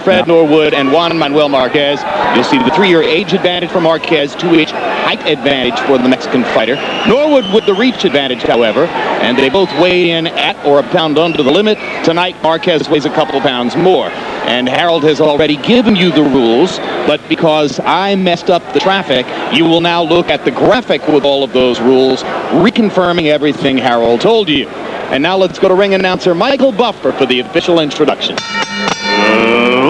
Fred Norwood and Juan Manuel Marquez. You'll see the 3-year age advantage for Marquez, 2-inch height advantage for the Mexican fighter. Norwood with the reach advantage, however, and they both weigh in at or a pound under the limit. Tonight, Marquez weighs a couple pounds more. And Harold has already given you the rules, but because I messed up the traffic, you will now look at the graphic with all of those rules, reconfirming everything Harold told you. And now let's go to ring announcer Michael Buffer for the official introduction.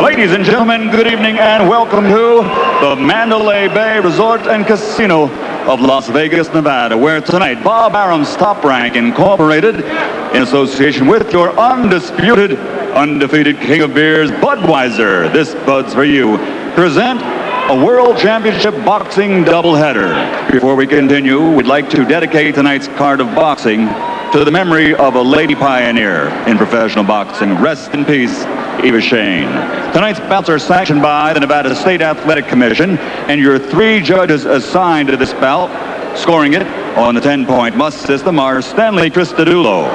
Ladies and gentlemen, good evening and welcome to the Mandalay Bay Resort and Casino of Las Vegas, Nevada, where tonight Bob Arum's Top Rank Incorporated, in association with your undisputed, undefeated king of beers, Budweiser, this Bud's for you, present a World Championship Boxing doubleheader. Before we continue, we'd like to dedicate tonight's card of boxing to the memory of a lady pioneer in professional boxing. Rest in peace, Eva Shane. Tonight's bouts are sanctioned by the Nevada State Athletic Commission, and your 3 judges assigned to this bout, scoring it on the 10-point must system, are Stanley Cristodulo,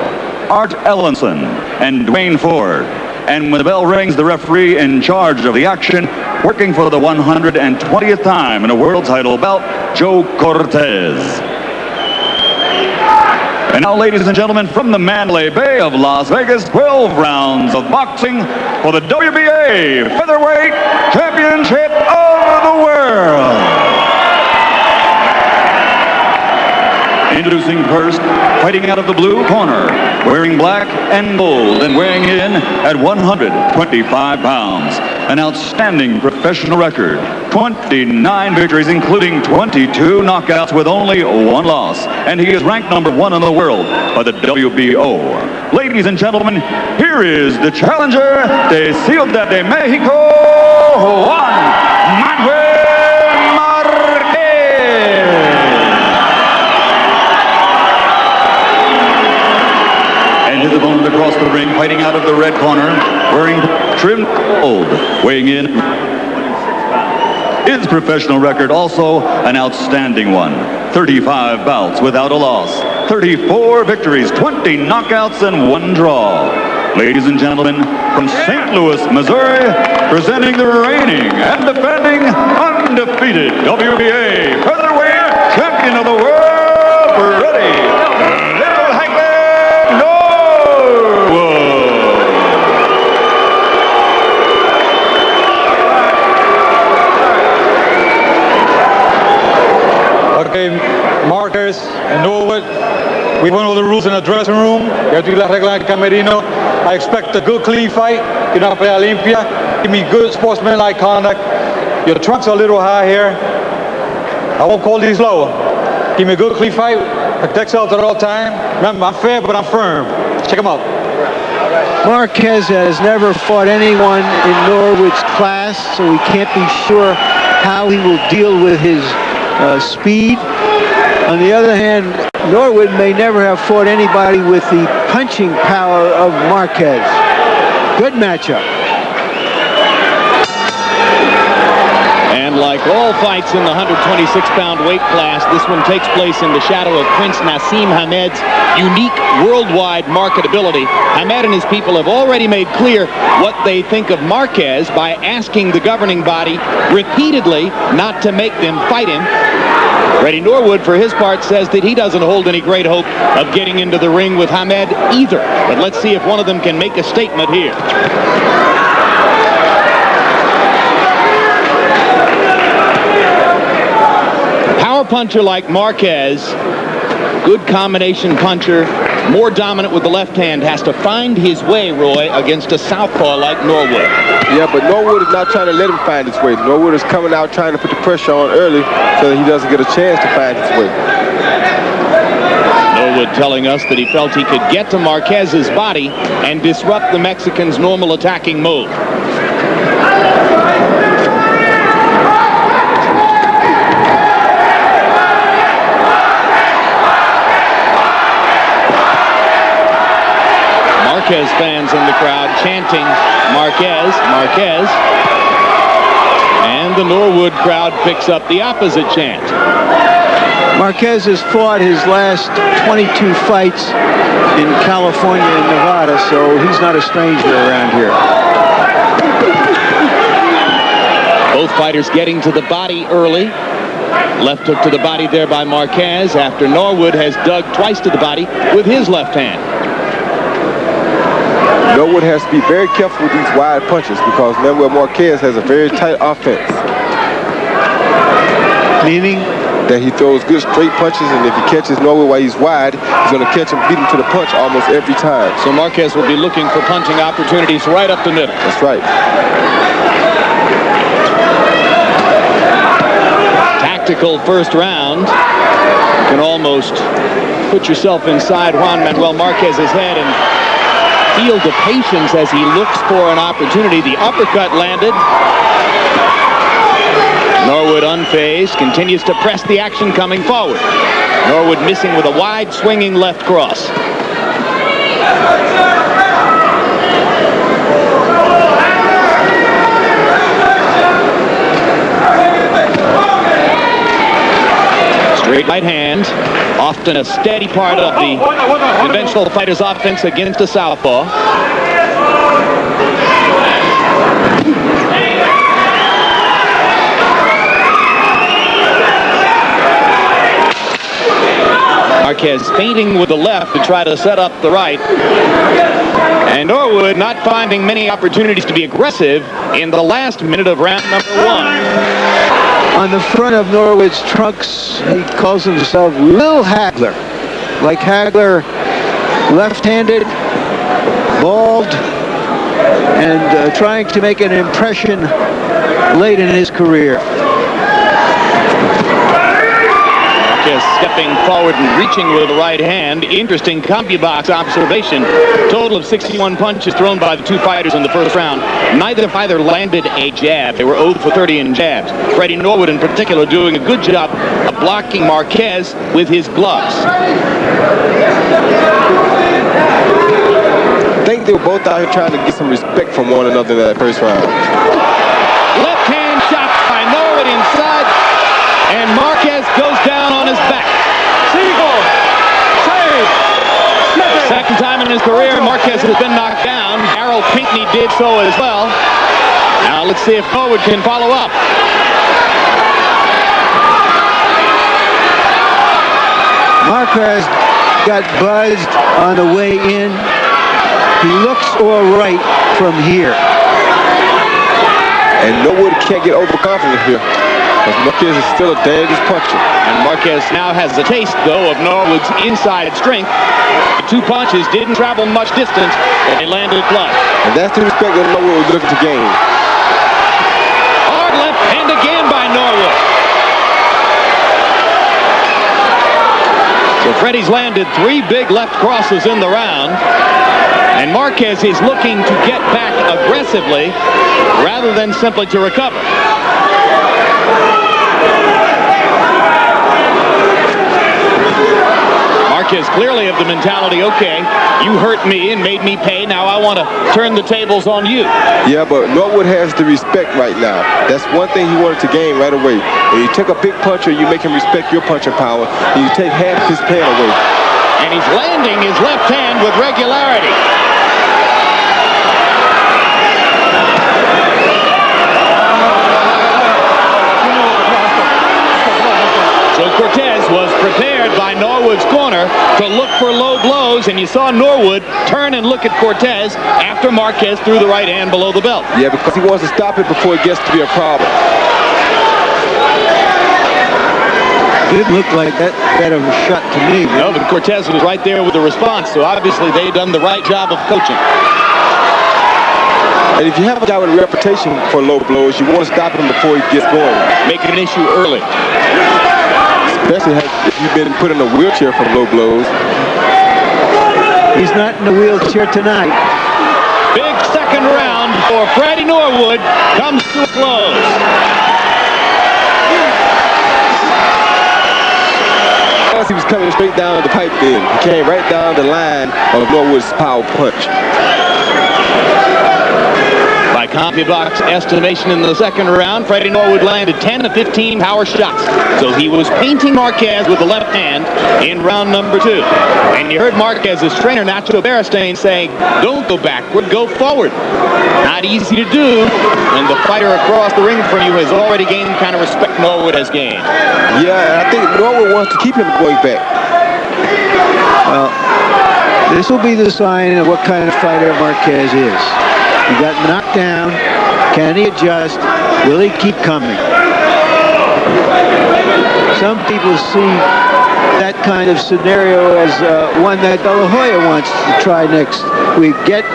Art Ellenson, and Dwayne Ford. And when the bell rings, the referee in charge of the action, working for the 120th time in a world title bout, Joe Cortez. And now, ladies and gentlemen, from the Mandalay Bay of Las Vegas, 12 rounds of boxing for the WBA Featherweight Championship of the World. Introducing first, fighting out of the blue corner, wearing black and gold and weighing in at 125 pounds. An outstanding professional record, 29 victories, including 22 knockouts with only 1 loss. And he is ranked #1 in the world by the WBO. Ladies and gentlemen, here is the challenger de Ciudad de Mexico, Juan Manuel Marquez. And his opponent across the ring, fighting out of the red corner, wearing trim gold, weighing in. His professional record also an outstanding one. 35 bouts without a loss, 34 victories, 20 knockouts, and 1 draw. Ladies and gentlemen, from St. Louis, Missouri, presenting the reigning and defending undefeated WBA Featherweight Champion of the World, Freddie Norwood. Okay, Marquez and Norwood, we went over the rules in the dressing room. Ya tú las reglas del camerino. I expect a good, clean fight. Una pelea limpia. Give me good sportsmanlike conduct. Your trunks are a little high here. I won't call these low. Give me a good, clean fight. Protect yourself at all time. Remember, I'm fair, but I'm firm. Check him out. Marquez has never fought anyone in Norwood's class, so we can't be sure how he will deal with his speed. On the other hand, Norwood may never have fought anybody with the punching power of Marquez. Good matchup. And like all fights in the 126-pound weight class, this one takes place in the shadow of Prince Nassim Hamed's unique worldwide marketability. Hamed and his people have already made clear what they think of Marquez by asking the governing body repeatedly not to make them fight him. Freddie Norwood, for his part, says that he doesn't hold any great hope of getting into the ring with Hamed either. But let's see if one of them can make a statement here. Power puncher like Marquez, good combination puncher, more dominant with the left hand, has to find his way, Roy, against a southpaw like Norwood. Yeah, but Norwood is not trying to let him find his way. Norwood is coming out trying to put the pressure on early so that he doesn't get a chance to find his way. Norwood telling us that he felt he could get to Marquez's body and disrupt the Mexican's normal attacking mode. Marquez fans in the crowd chanting Marquez, Marquez. And the Norwood crowd picks up the opposite chant. Marquez has fought his last 22 fights in California and Nevada, so he's not a stranger around here. Both fighters getting to the body early. Left hook to the body there by Marquez after Norwood has dug twice to the body with his left hand. Norwood has to be very careful with these wide punches because Manuel Marquez has a very tight offense. Meaning? That he throws good straight punches, and if he catches Norwood while he's wide, he's going to catch him, beat him to the punch almost every time. So Marquez will be looking for punching opportunities right up the middle. That's right. Tactical first round. You can almost put yourself inside Juan Manuel Marquez's head and feel the patience as he looks for an opportunity. The uppercut landed. Norwood unfazed, continues to press the action coming forward. Norwood missing with a wide swinging left cross. Straight right hand, often a steady part of the conventional fighter's offense against a southpaw. Marquez feinting with the left to try to set up the right. And Norwood not finding many opportunities to be aggressive in the last minute of round number 1. On the front of Norwood's trunks, he calls himself Lil Hagler. Like Hagler, left-handed, bald, and trying to make an impression late in his career. Marquez stepping forward and reaching with the right hand. Interesting CompuBox observation. Total of 61 punches thrown by the two fighters in the first round. Neither fighter landed a jab. They were 0 for 30 in jabs. Freddie Norwood in particular doing a good job of blocking Marquez with his gloves. I think they were both out here trying to get some respect from one another in that first round. Left hand shot by Norwood inside, and Marquez goes down on his back. Second time in his career, Marquez has been knocked down. Harold Pinckney did so as well. Now let's see if Norwood can follow up. Marquez got buzzed on the way in. He looks all right from here. And Norwood can't get overconfident here, because Marquez is still a dangerous puncher. And Marquez now has a taste, though, of Norwood's inside strength. The two punches didn't travel much distance, but they landed flush. And that's the respect that Norwood was looking to gain. Hard left hand again by Norwood. So Freddie's landed 3 big left crosses in the round. And Marquez is looking to get back aggressively rather than simply to recover. Marquez clearly of the mentality, okay, you hurt me and made me pay, now I want to turn the tables on you. Yeah, but Norwood has the respect right now. That's one thing he wanted to gain right away. When you take a big puncher, you make him respect your punching power, and you take half his pain away. And he's landing his left hand with regularity. So Cortez was prepared by Norwood's corner to look for low blows, and you saw Norwood turn and look at Cortez after Marquez threw the right hand below the belt. Yeah, because he wants to stop it before it gets to be a problem. Didn't look like that of a shot to me. No, but Cortez was right there with the response, so obviously they done the right job of coaching. And if you have a guy with a reputation for low blows, you want to stop him before he gets going. Make it an issue early. Especially if you've been put in a wheelchair from low blows. He's not in the wheelchair tonight. Big second round for Freddie Norwood comes to a close. He was coming straight down the pipe then. He came right down the line of Norwood's power punch. By By CompuBox estimation in the second round, Freddie Norwood landed 10 of 15 power shots. So he was painting Marquez with the left hand in round number 2. And you heard Marquez's trainer, Nacho Beristain, saying, don't go backward, go forward. Not easy to do when the fighter across the ring from you has already gained the kind of respect Norwood has gained. Yeah, I think Norwood wants to keep him going back. Well, this will be the sign of what kind of fighter Marquez is. He got knocked down. Can he adjust? Will he keep coming? Some people see that kind of scenario as one that De La Hoya wants to try next week. Get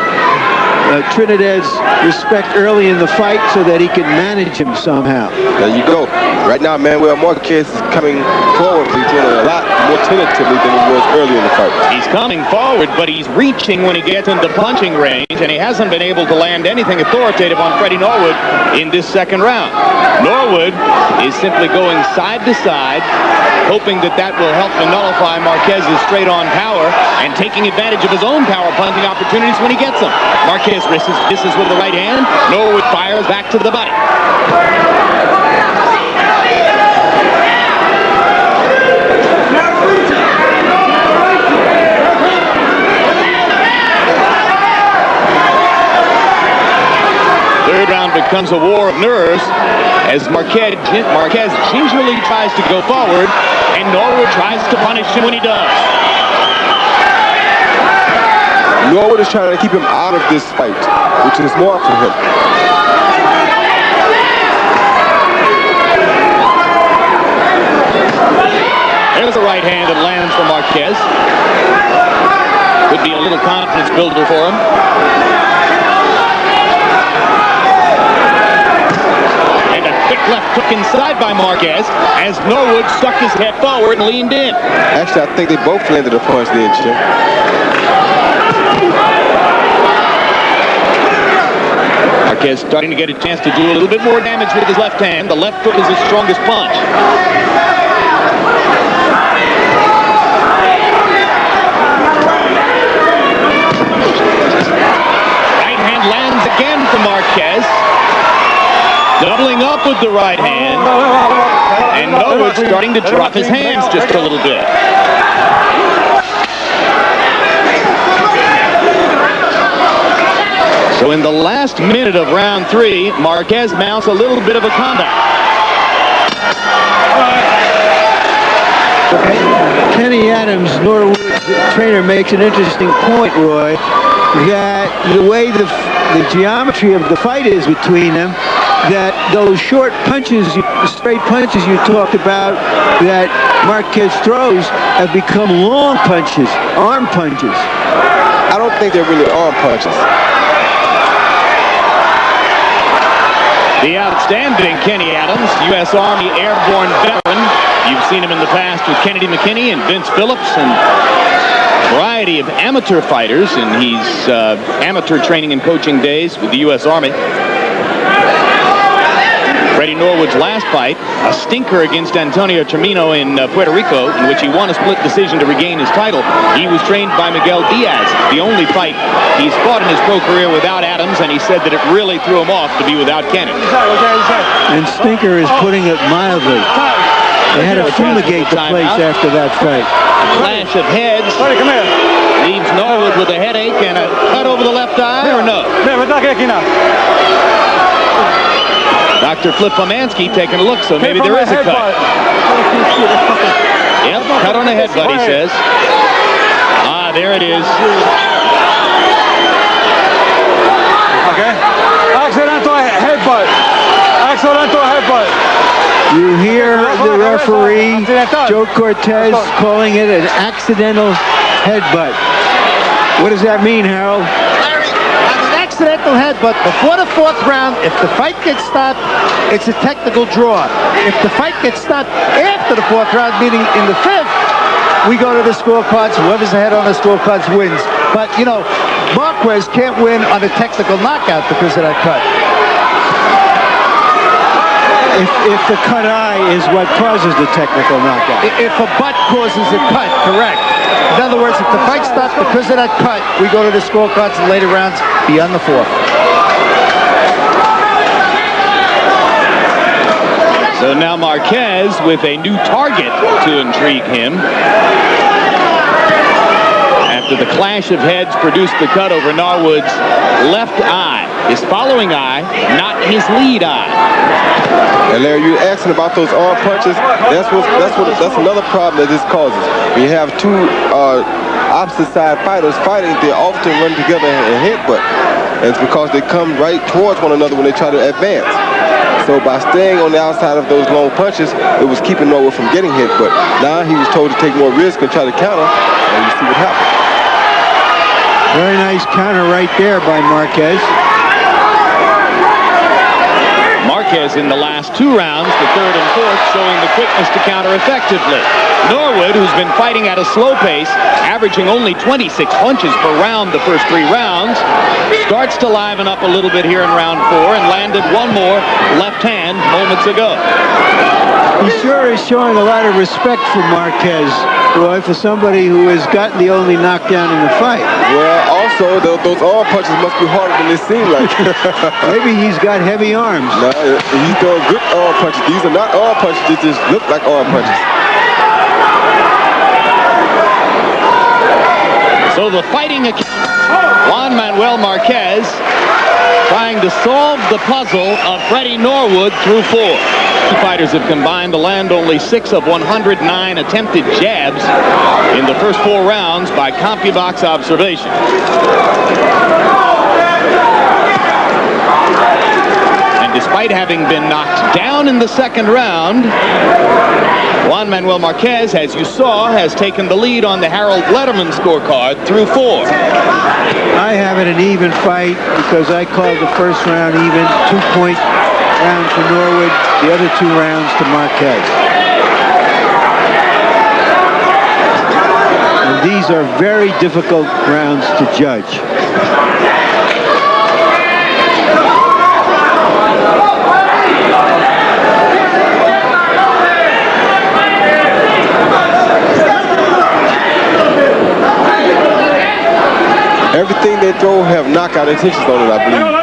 Trinidad's respect early in the fight so that he can manage him somehow. There you go. Right now, Manuel Marquez is coming forward. He's doing a lot more tentatively than he was early in the fight. He's coming forward, but he's reaching when he gets into punching range, and he hasn't been able to land anything authoritative on Freddie Norwood in this second round. Norwood is simply going side to side, hoping that that will help to nullify Marquez's straight-on power and taking advantage of his own power punching opportunities when he gets them. Marquez misses with the right hand. Norwood fires back to the body. Third round becomes a war of nerves as Marquez gingerly tries to go forward, and Norwood tries to punish him when he does. Norwood is trying to keep him out of this fight, which is more for him. There's a right hand that lands for Marquez. Could be a little confidence builder for him. And a quick left hook inside by Marquez as Norwood stuck his head forward and leaned in. Actually, I think they both landed a punch there, Jim. Marquez starting to get a chance to do a little bit more damage with his left hand. The left foot is his strongest punch. Right hand lands again for Marquez. Doubling up with the right hand. And Norwood starting to drop his hands just a little bit. So in the last minute of round 3, Marquez mounts a little bit of a comeback. Kenny Adams, Norwood's trainer, makes an interesting point, Roy, that the way the geometry of the fight is between them, that those short punches, straight punches you talked about that Marquez throws have become long punches, arm punches. I don't think they're really arm punches. The outstanding Kenny Adams, U.S. Army airborne veteran. You've seen him in the past with Kennedy McKinney and Vince Phillips and a variety of amateur fighters, and he's amateur training and coaching days with the U.S. Army. Freddie Norwood's last fight, a stinker against Antonio Termino in Puerto Rico, in which he won a split decision to regain his title. He was trained by Miguel Diaz, the only fight he's fought in his pro career without Adams, and he said that it really threw him off to be without Kennedy. And stinker is putting it mildly. They had to fumigate the place after that fight. A clash of heads leaves Norwood with a headache and a cut over the left eye, or no? Dr. Flip Pomansky taking a look, so maybe there is a cut. Yep, cut on the headbutt, he says. Ah, there it is. Okay. Accidental headbutt. Accidental headbutt. You hear the referee, Joe Cortez, calling it an accidental headbutt. What does that mean, Harold? Accidental headbutt before the 4th round. If the fight gets stopped, it's a technical draw. If the fight gets stopped after the 4th round, meaning in the 5th, we go to the scorecards. Whoever's ahead on the scorecards wins. But, you know, Marquez can't win on a technical knockout because of that cut. If the cut eye is what causes the technical knockout. If a butt causes a cut, correct. In other words, if the fight stops because of that cut, we go to the scorecards in later rounds beyond the 4th. So now Marquez with a new target to intrigue him. After the clash of heads produced the cut over Norwood's left eye. His following eye, not his lead eye. And Larry, you're asking about those arm punches. That's another problem that this causes. When you have two opposite side fighters fighting, they often run together and headbutt. And it's because they come right towards one another when they try to advance. So by staying on the outside of those long punches, it was keeping Norwood from getting hit. But now he was told to take more risk and try to counter, and you see what happened. Very nice counter right there by Marquez. Marquez in the last two rounds, the third and fourth, showing the quickness to counter effectively. Norwood, who's been fighting at a slow pace, averaging only 26 punches per round the first three rounds, starts to liven up a little bit here in round four and landed one more left hand moments ago. He sure is showing a lot of respect for Marquez, boy, for somebody who has gotten the only knockdown in the fight. Well, also, those arm punches must be harder than they seem like. Maybe he's got heavy arms. No, he's throwing good arm punches. These are not arm punches. They just look like arm punches. So the fighting Juan Manuel Marquez trying to solve the puzzle of Freddie Norwood through four. The fighters have combined to land only 6 of 109 attempted jabs in the first 4 rounds by CompuBox observation. And despite having been knocked down in the second round, Juan Manuel Marquez, as you saw, has taken the lead on the Harold Letterman scorecard through 4. I have it an even fight because I called the first round even, 2-point round for Norwood, the other 2 rounds to Marquez. And these are very difficult rounds to judge. Everything they throw have knockout intentions on it, I believe.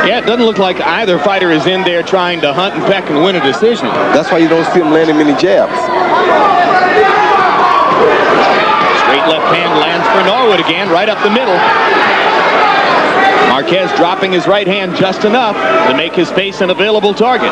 Yeah, it doesn't look like either fighter is in there trying to hunt and peck and win a decision. That's why you don't see them landing many jabs. Straight left hand lands for Norwood again, right up the middle. Marquez dropping his right hand just enough to make his face an available target.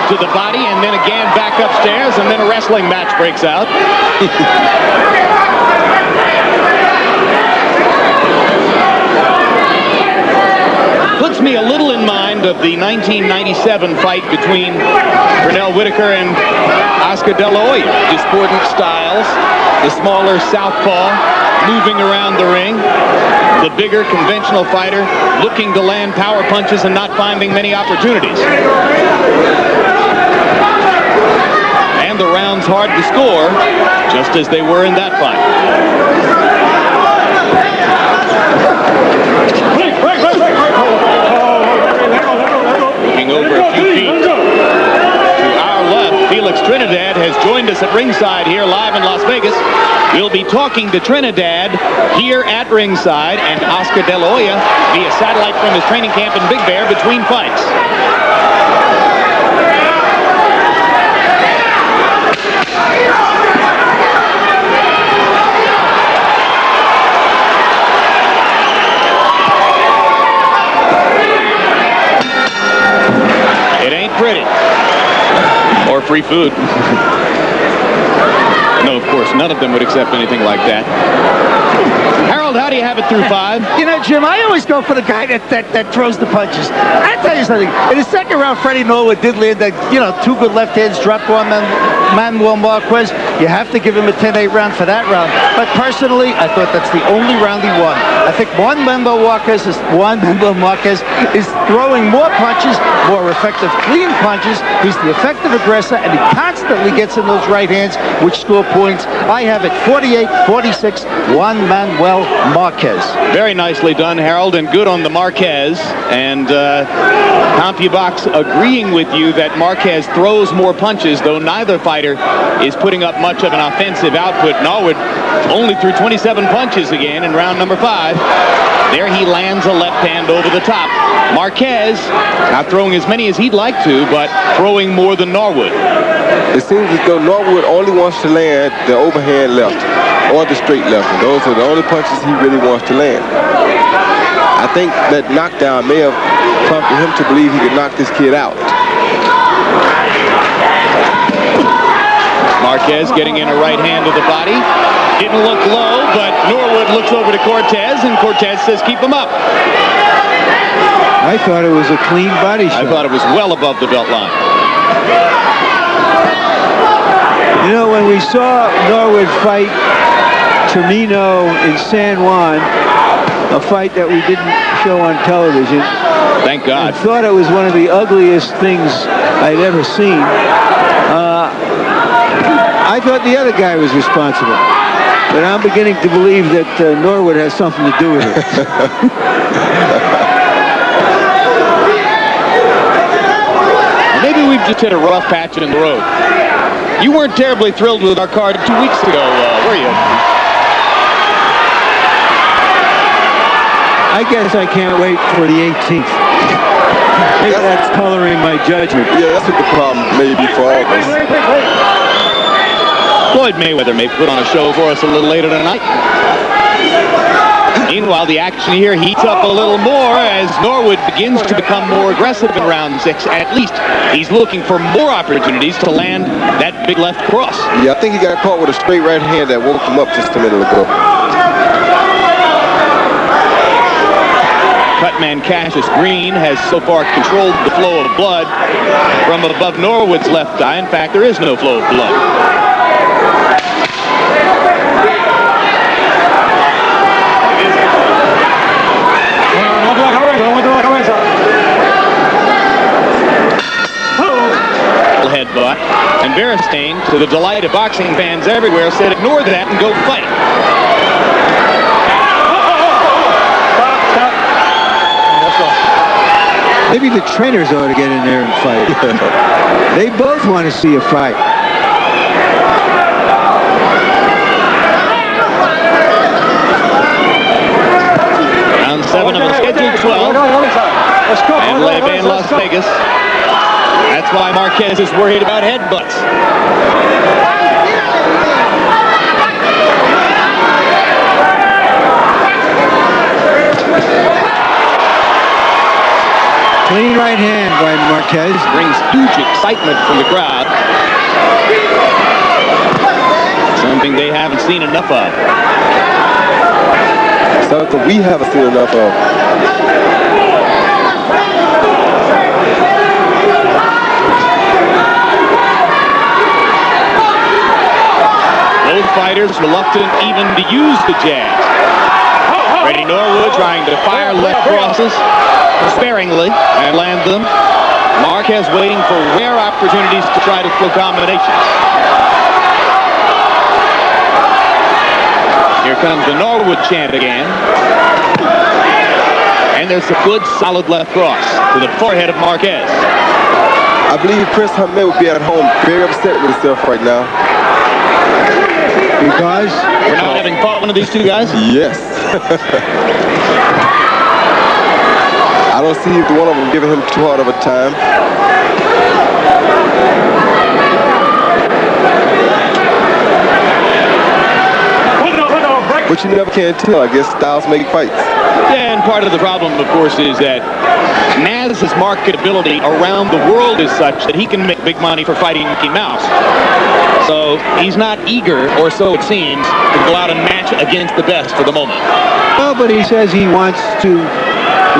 To the body and then again back upstairs, and then a wrestling match breaks out. Puts me a little in mind of the 1997 fight between Pernell Whitaker and Oscar De La Hoya. Discordant styles, the smaller southpaw moving around the ring, the bigger conventional fighter looking to land power punches and not finding many opportunities. And the rounds hard to score, just as they were in that fight. Looking over a few feet to our left, Felix Trinidad has joined us at ringside here live in Las Vegas. We'll be talking to Trinidad here at ringside and Oscar De La Hoya via satellite from his training camp in Big Bear between fights. It ain't pretty. Or free food. No, of course, none of them would accept anything like that. Harold, how do you have it through 5? You know, Jim, I always go for the guy that throws the punches. I tell you something. In the second round, Freddie Norwood did land that, 2 good left hands, dropped one man. Manuel Marquez, you have to give him a 10-8 round for that round. But personally, I thought that's the only round he won. I think Juan Manuel Marquez is throwing more punches, more effective clean punches. He's the effective aggressor, and he constantly gets in those right hands, which score points. I have it 48-46, Juan Manuel Marquez. Very nicely done, Harold, and good on the Marquez. And CompuBox agreeing with you that Marquez throws more punches, though neither fighter is putting up much of an offensive output. Norwood only threw 27 punches again in round number 5. There he lands a left hand over the top. Marquez not throwing as many as he'd like to, but throwing more than Norwood. It seems as though Norwood only wants to land the overhand left or the straight left. And those are the only punches he really wants to land. I think that knockdown may have prompted him to believe he could knock this kid out. Marquez getting in a right hand to the body. Didn't look low, but Norwood looks over to Cortez, and Cortez says, keep him up. I thought it was a clean body shot. I thought it was well above the belt line. You know, when we saw Norwood fight Termino in San Juan, a fight that we didn't show on television. Thank God. I thought it was one of the ugliest things I'd ever seen. I thought the other guy was responsible. But I'm beginning to believe that Norwood has something to do with it. Maybe we've just hit a rough patch in the road. You weren't terribly thrilled with our card 2 weeks ago, were you? I guess I can't wait for the 18th. Maybe that's coloring my judgment. Yeah, that's what the problem may be for all of us. Floyd Mayweather may put on a show for us a little later tonight. Meanwhile, the action here heats up a little more as Norwood begins to become more aggressive in round 6. At least he's looking for more opportunities to land that big left cross. Yeah, I think he got caught with a straight right hand that woke him up just a minute ago. Cutman Cassius Green has so far controlled the flow of blood from above Norwood's left eye. In fact, there is no flow of blood. Headbutt, and Beristain, to the delight of boxing fans everywhere, said ignore that and go fight. Maybe the trainers ought to get in there and fight. They both want to see a fight. Round 7 of the scheduled 12. And live in Las Vegas. That's why Marquez is worried about headbutts. Clean right hand by Marquez. Brings huge excitement from the crowd. Something they haven't seen enough of. Something we haven't seen enough of. Both fighters reluctant even to use the jab. Freddie Norwood trying to fire left crosses sparingly and land them. Marquez waiting for rare opportunities to try to throw combinations. Here comes the Norwood chant again. And there's a good solid left cross to the forehead of Marquez. I believe Chris Hamed would be at home very upset with himself right now. Because we're not having fought one of these two guys? Yes. I don't see either one of them giving him too hard of a time. But you never can tell. I guess styles make fights. Yeah, and part of the problem, of course, is that Maz's marketability around the world is such that he can make big money for fighting Mickey Mouse. So he's not eager, or so it seems, to go out and match against the best for the moment. well, but he says he wants to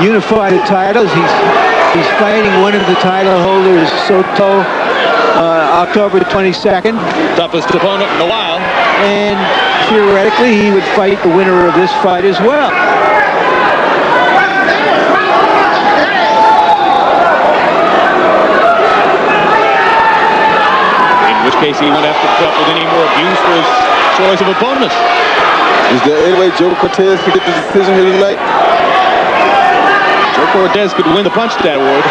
unify the titles. He's fighting one of the title holders, Soto, October 22nd. Toughest opponent in a while. And theoretically, he would fight the winner of this fight as well. In which case, he won't have to put up with any more abuse for his choice of opponents. Is there any way Joe Cortez could get the decision here tonight? Joe Cortez could win the punch to that award.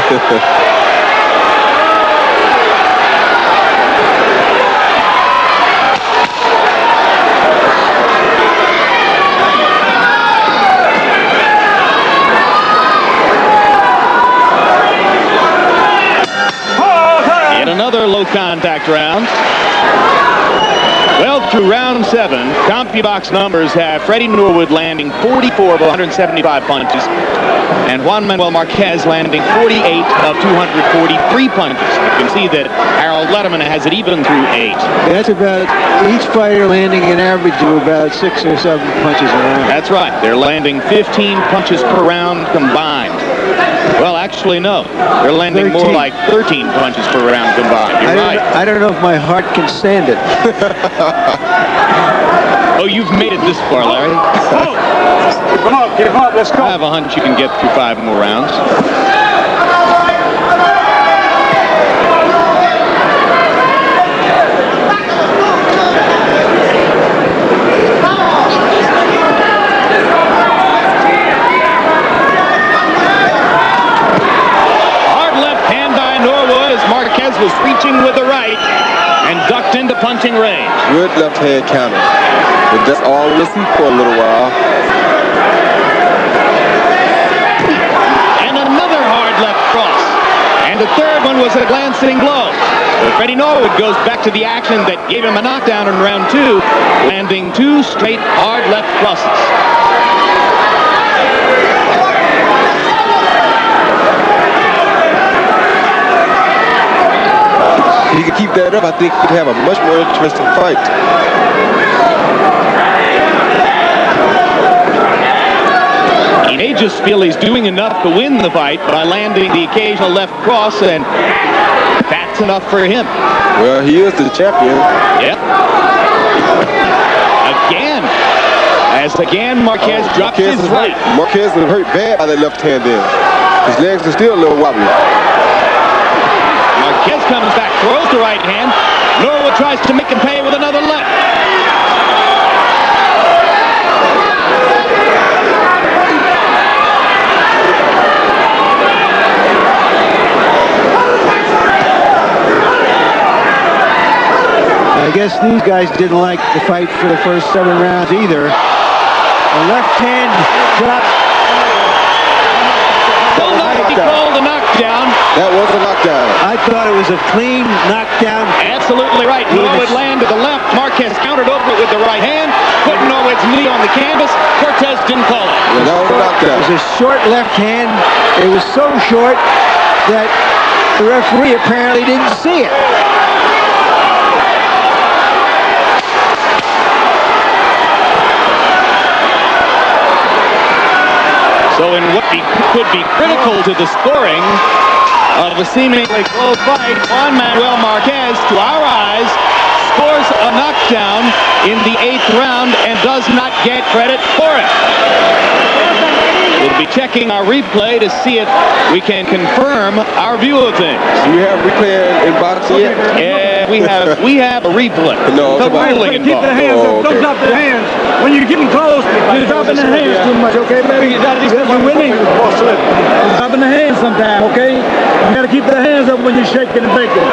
In another low contact round. Well, through round 7, CompuBox numbers have Freddie Norwood landing 44 of 175 punches and Juan Manuel Marquez landing 48 of 243 punches. You can see that Harold Letterman has it even through 8. That's about each fighter landing an average of about 6 or 7 punches a round. That's right. They're landing 15 punches per round combined. Well, actually, no. They're landing 13. more like 13 punches per round combined. You're right. I don't know if my heart can stand it. Oh, you've made it this far, Larry. Keep up, let's go. I have a hunch you can get through 5 more rounds. Was reaching with the right and ducked into punching range. Good left hand counter. But that's all we'll see for a little while. And another hard left cross. And the third one was a glancing blow. But Freddie Norwood goes back to the action that gave him a knockdown in round 2, landing 2 straight hard left crosses. If he could keep that up, I think he could have a much more interesting fight. He may just feel he's doing enough to win the fight by landing the occasional left cross, and that's enough for him. Well, he is the champion. Yep. Again, Marquez drops his right. Marquez is hurt bad by that left hand there. His legs are still a little wobbly. Marquez comes back, throws the right hand. Norwood tries to make him pay with another left. I guess these guys didn't like the fight for the first 7 rounds either. A left hand drop. Will not be called a knockdown. That was a knockdown. I thought it was a clean knockdown. Absolutely right. Norwood landed the left. Marquez countered over it with the right hand, put Norwood's knee on the canvas. Cortez didn't call it. Yeah, that was a knockdown. It was a short left hand. It was so short that the referee apparently didn't see it. So in what could be critical to the scoring of a seemingly close fight, Juan Manuel Marquez, to our eyes, scores a knockdown in the 8th round and does not get credit for it. We'll be checking our replay to see if we can confirm our view of things. Do you have replay in boxing yet? Yeah, we have a replay. No, the ruling Keep the hands up. Don't drop the hands. When you're getting close, you're dropping the hands too much, okay, baby? You gotta be with me. You're dropping the hands sometimes, okay? You gotta keep the hands up when you're shaking and baking.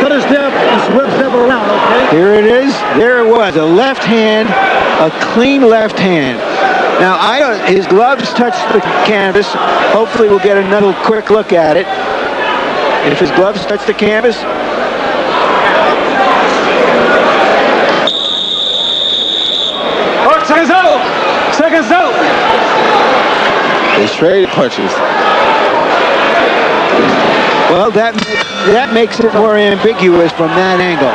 Cut a step and step around, okay? Here it is. There it was. A left hand, a clean left hand. Now, his gloves touched the canvas. Hopefully we'll get another quick look at it. If his gloves touch the canvas. Seconds out! Seconds out! They traded punches. Well, that makes it more ambiguous from that angle.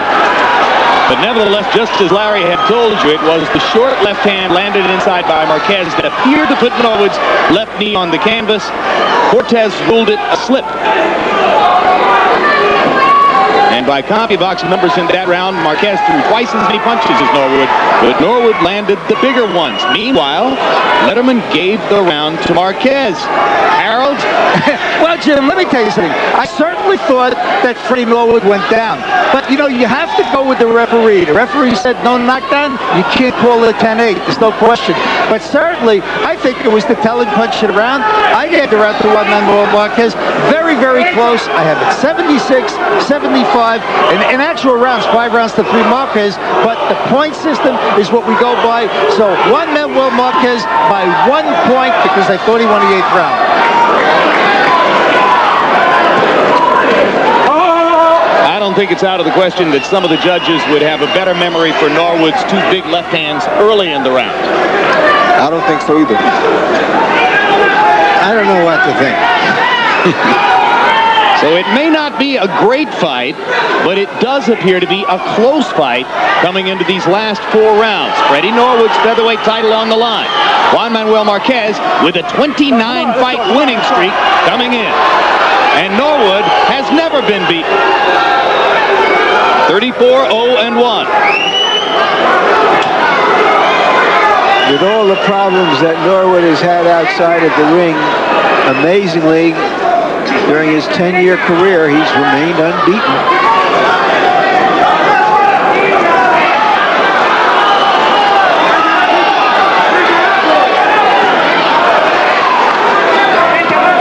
But nevertheless, just as Larry had told you, it was the short left hand landed inside by Marquez that appeared to put Norwood's left knee on the canvas. Cortez ruled it a slip. And by CompuBox numbers in that round, Marquez threw twice as many punches as Norwood, but Norwood landed the bigger ones. Meanwhile, Letterman gave the round to Marquez. Harold? Well, Jim, let me tell you something. I certainly thought that Freddie Norwood went down. But, you know, you have to go with the referee. The referee said no knockdown. You can't call it a 10-8. There's no question. But certainly, I think it was the telling punch of the round. I gave the round to Juan Manuel Marquez. Very, very close. I have it 76, 75. In actual rounds, 5 rounds to 3 Marquez. But the point system is what we go by. So Juan Manuel Marquez by 1 point because I thought he won the 8th round. I don't think it's out of the question that some of the judges would have a better memory for Norwood's 2 big left hands early in the round. I don't think so either. I don't know what to think. So it may not be a great fight, but it does appear to be a close fight coming into these last 4 rounds. Freddie Norwood's featherweight title on the line. Juan Manuel Marquez with a 29-fight winning streak coming in. And Norwood has never been beaten. 34-0-1. With all the problems that Norwood has had outside of the ring, amazingly, during his 10-year career, he's remained unbeaten.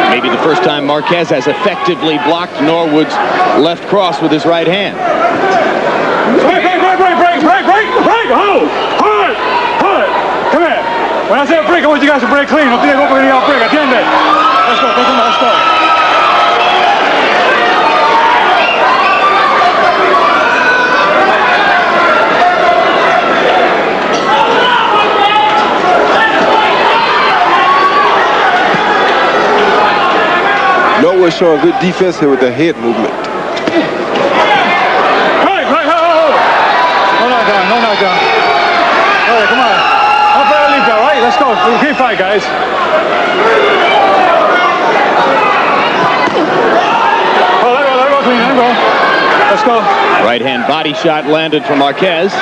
Maybe the first time Marquez has effectively blocked Norwood's left cross with his right hand. Break! Hold! Come here. When I say break, I want you guys to break clean. Don't think I'm going to break. Attend it. Let's go. Let's go. Norwood showing good defense here with the head movement. No knockdown. All right, come on. I'll play a lead though, right? Let's go. Keep fight, guys. Oh, let go, clean. Let go. Let's go. Right hand body shot landed from Marquez.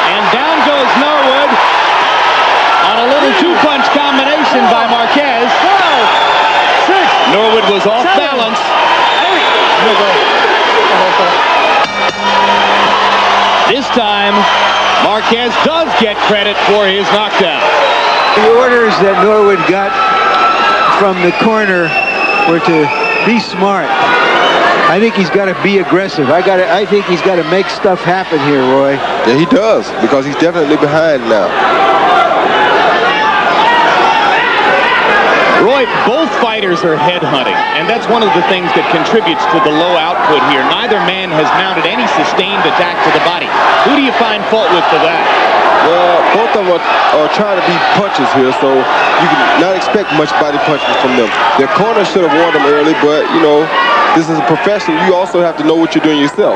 And down goes Norwood on a little 2-punch combination by Marquez. Norwood was off balance. This time, Marquez does get credit for his knockdown. The orders that Norwood got from the corner were to be smart. I think he's got to be aggressive. I think he's got to make stuff happen here, Roy. Yeah, he does, because he's definitely behind now. Roy, both fighters are headhunting, and that's one of the things that contributes to the low output here. Neither man has mounted any sustained attack to the body. Who do you find fault with for that? Well, both of them are trying to be punches here, so you can not expect much body punches from them. Their corner should have warned them early, but, you know, this is a professional. You also have to know what you're doing yourself.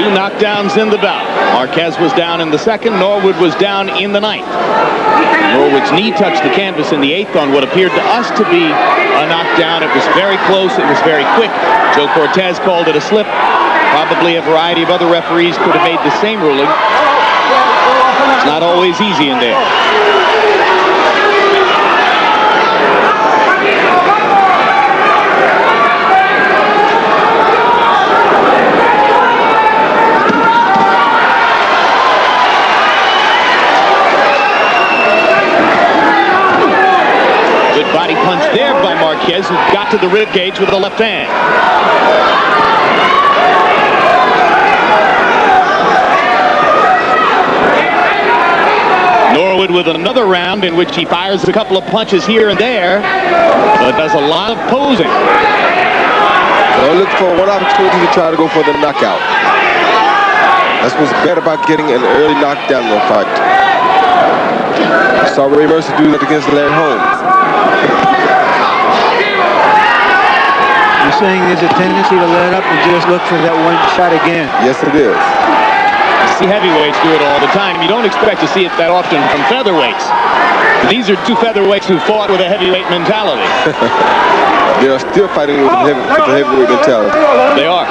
Knockdowns in the bout. Marquez was down in the 2nd. Norwood was down in the 9th. Norwood's knee touched the canvas in the 8th on what appeared to us to be a knockdown. It was very close. It was very quick. Joe Cortez called it a slip. Probably a variety of other referees could have made the same ruling. It's not always easy in there. Body punch there by Marquez, who got to the rib cage with the left hand. Norwood with another round in which he fires a couple of punches here and there, but does a lot of posing. They'll look for one opportunity to try to go for the knockout. That's what's better about getting an early knockdown in the fight. Saw Ray Mercer do that against Larry Holmes. You're saying there's a tendency to let up and just look for that one shot again. Yes, it is. You see heavyweights do it all the time. You don't expect to see it that often from featherweights. These are two featherweights who fought with a heavyweight mentality. They are still fighting with the heavyweight mentality. They are.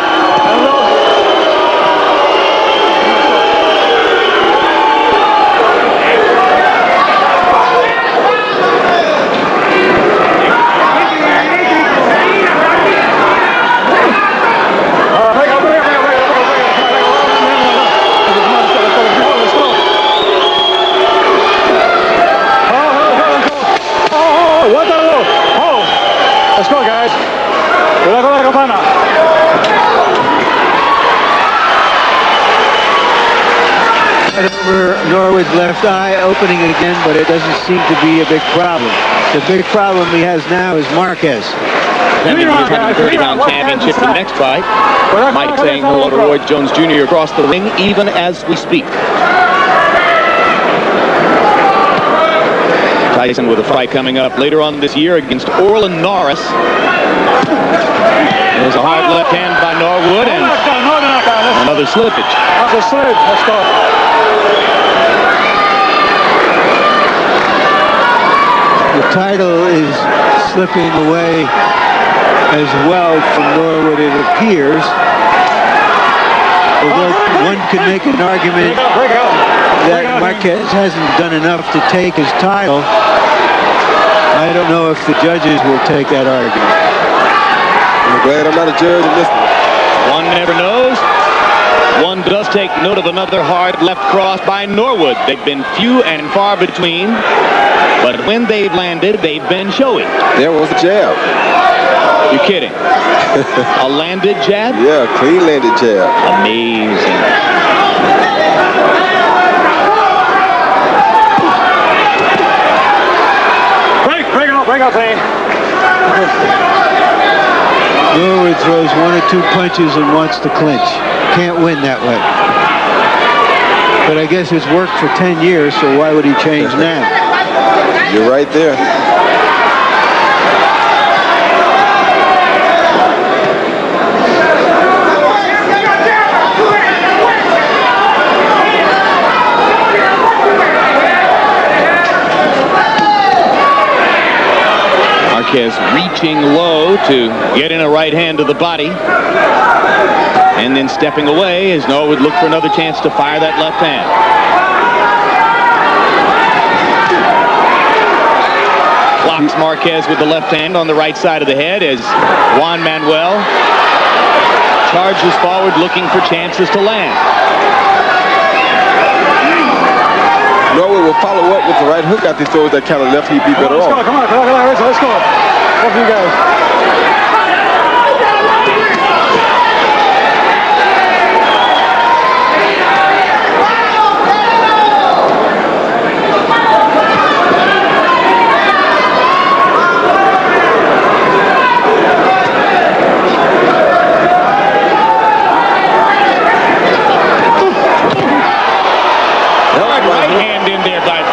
Let's go, guys. Cuidado con la campana. Right over Norwood's left eye, opening it again, but it doesn't seem to be a big problem. The big problem he has now is Marquez. Defending his 130-pound championship in the next fight. Mike saying hello to Roy Jones Jr. across the ring, even as we speak. Tyson with a fight coming up later on this year against Orlin Norris. There's a hard left hand by Norwood and another slippage. That's a slip. Let's go. The title is slipping away as well from Norwood, it appears. Although one could make an argument that Marquez hasn't done enough to take his title. I don't know if the judges will take that argument. I'm glad I'm not a judge in this one. One never knows. One does take note of another hard left cross by Norwood. They've been few and far between, but when they've landed, they've been showy. There was a jab. You're kidding. A landed jab? Yeah, clean landed jab. Amazing. Break out, Zane. Norwood throws one or two punches and wants to clinch. Can't win that way. But I guess it's worked for 10 years, so why would he change now? You're right there. Marquez reaching low to get in a right hand to the body. And then stepping away as Norwood looked for another chance to fire that left hand. Blocks Marquez with the left hand on the right side of the head as Juan Manuel charges forward looking for chances to land. Norwood will follow up with the right hook after he throws that kind of left. He'd be better off. Come on, let's go. Both of you guys.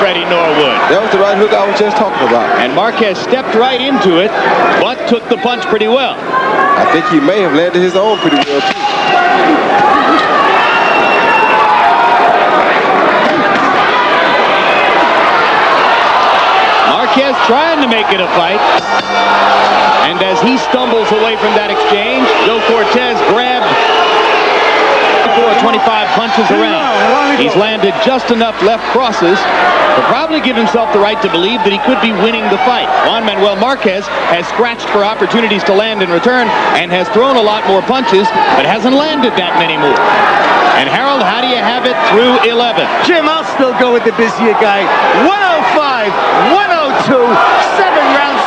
Freddie Norwood. That was the right hook I was just talking about. And Marquez stepped right into it, but took the punch pretty well. I think he may have landed his own pretty well, too. Marquez trying to make it a fight. And as he stumbles away from that exchange, Joe Cortez grabbed 25 punches around. He's landed just enough left crosses to probably give himself the right to believe that he could be winning the fight. Juan Manuel Marquez has scratched for opportunities to land in return and has thrown a lot more punches, but hasn't landed that many more. And Harold, how do you have it through 11? Jim, I'll still go with the busier guy. 105, 102, 7 rounds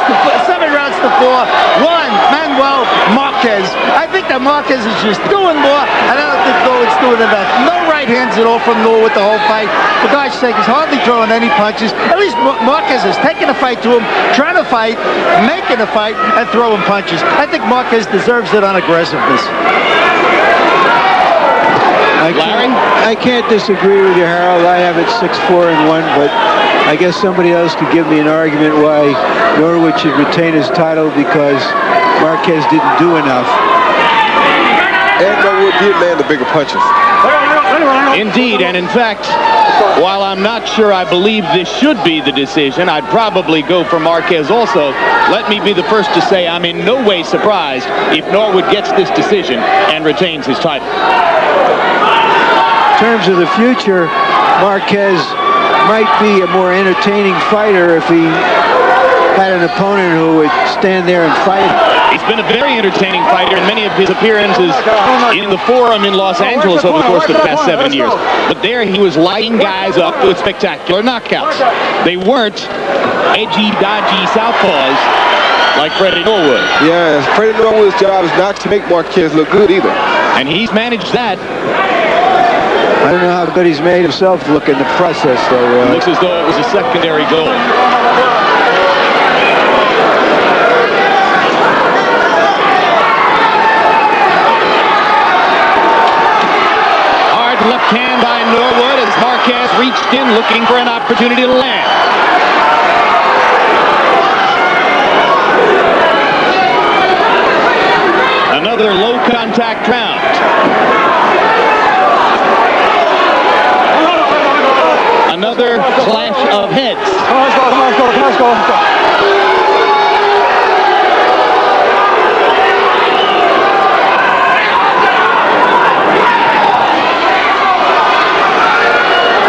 to 4. Juan Manuel Marquez. I think that Marquez is just doing more, and I don't think Norwood's doing enough. No right hands at all from Norwood the whole fight. For gosh sake, he's hardly throwing any punches. At least Marquez is taking a fight to him, trying to fight, making a fight, and throwing punches. I think Marquez deserves it on aggressiveness. I can't disagree with you, Harold. I have it 6-4-1, but I guess somebody else could give me an argument why Norwood should retain his title because Marquez didn't do enough. And Norwood did land the bigger punches. Indeed, and in fact, while I'm not sure I believe this should be the decision, I'd probably go for Marquez also. Let me be the first to say I'm in no way surprised if Norwood gets this decision and retains his title. In terms of the future, Marquez might be a more entertaining fighter if he had an opponent who would stand there and fight. He's been a very entertaining fighter in many of his appearances in the Forum in Los Angeles over the course of the past 7 years. But there he was lighting guys up with spectacular knockouts. They weren't edgy, dodgy southpaws like Freddie Norwood. Yeah, Freddie Norwood's job is not to make Marquez look good either. And he's managed that. I don't know how good he's made himself look in the process, though. It looks as though it was a secondary goal. Hard left hand by Norwood as Marquez reached in looking for an opportunity to land. Another low contact round. Another clash of heads. Let's go.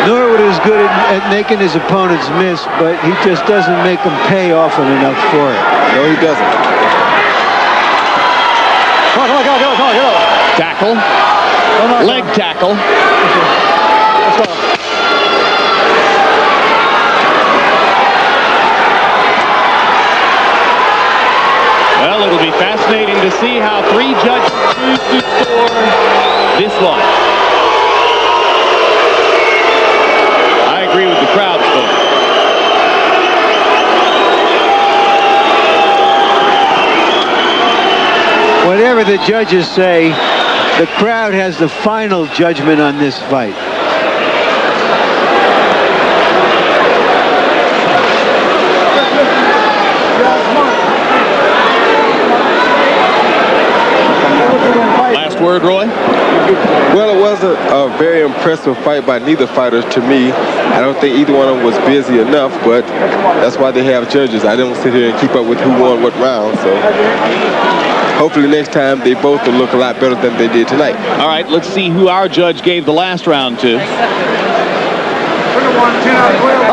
Norwood is good at making his opponents miss, but he just doesn't make them pay often enough for it. No, he doesn't. Come on, get up. Tackle. Leg tackle. Let's go. Well, it'll be fascinating to see how three judges choose to score this one. I agree with the crowd's vote. Whatever the judges say, the crowd has the final judgment on this fight. Last word, Roy? Well, it was a very impressive fight by neither fighter to me. I don't think either one of them was busy enough, but that's why they have judges. I don't sit here and keep up with who won what round, so hopefully next time they both will look a lot better than they did tonight. All right, let's see who our judge gave the last round to.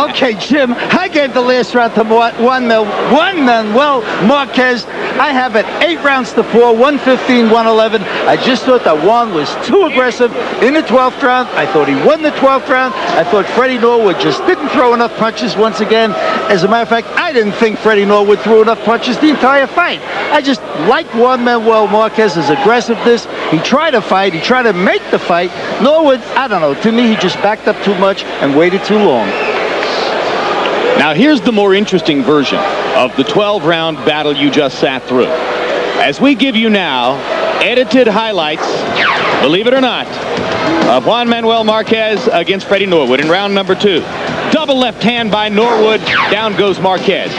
Okay, Jim, I gave the last round to Juan Manuel Marquez. I have it 8 rounds to 4, 115, 111. I just thought that Juan was too aggressive in the 12th round. I thought he won the 12th round. I thought Freddie Norwood just didn't throw enough punches once again. As a matter of fact, I didn't think Freddie Norwood threw enough punches the entire fight. I just like Juan Manuel Marquez's aggressiveness. He tried to fight. He tried to make the fight. Norwood, I don't know. To me, he just backed up too much and waited too long. Now here's the more interesting version of the 12-round battle you just sat through. As we give you now edited highlights, believe it or not, of Juan Manuel Marquez against Freddie Norwood in round number 2. Double left hand by Norwood, down goes Marquez.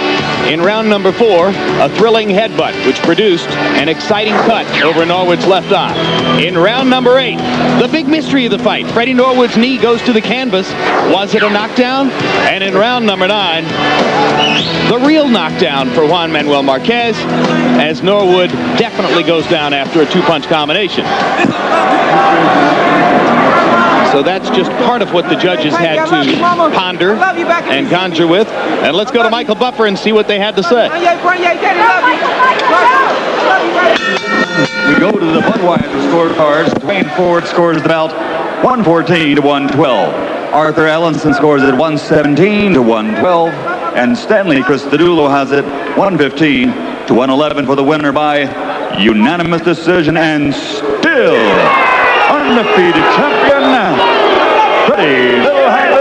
In round number 4, a thrilling headbutt which produced an exciting cut over Norwood's left eye. In round number 8, the big mystery of the fight, Freddie Norwood's knee goes to the canvas. Was it a knockdown? And in round number 9, the real knockdown for Juan Manuel Marquez, as Norwood definitely goes down after a 2-punch combination. So that's just part of what the judges had to ponder and conjure with. And let's go to Michael Buffer and see what they had to say. We go to the Budweiser scorecards. Dwayne Ford scores the bout 114 to 112. Arthur Allenson scores it 117 to 112. And Stanley Cristodulo has it 115 to 111 for the winner by unanimous decision and still undefeated champion, Freddie Norwood.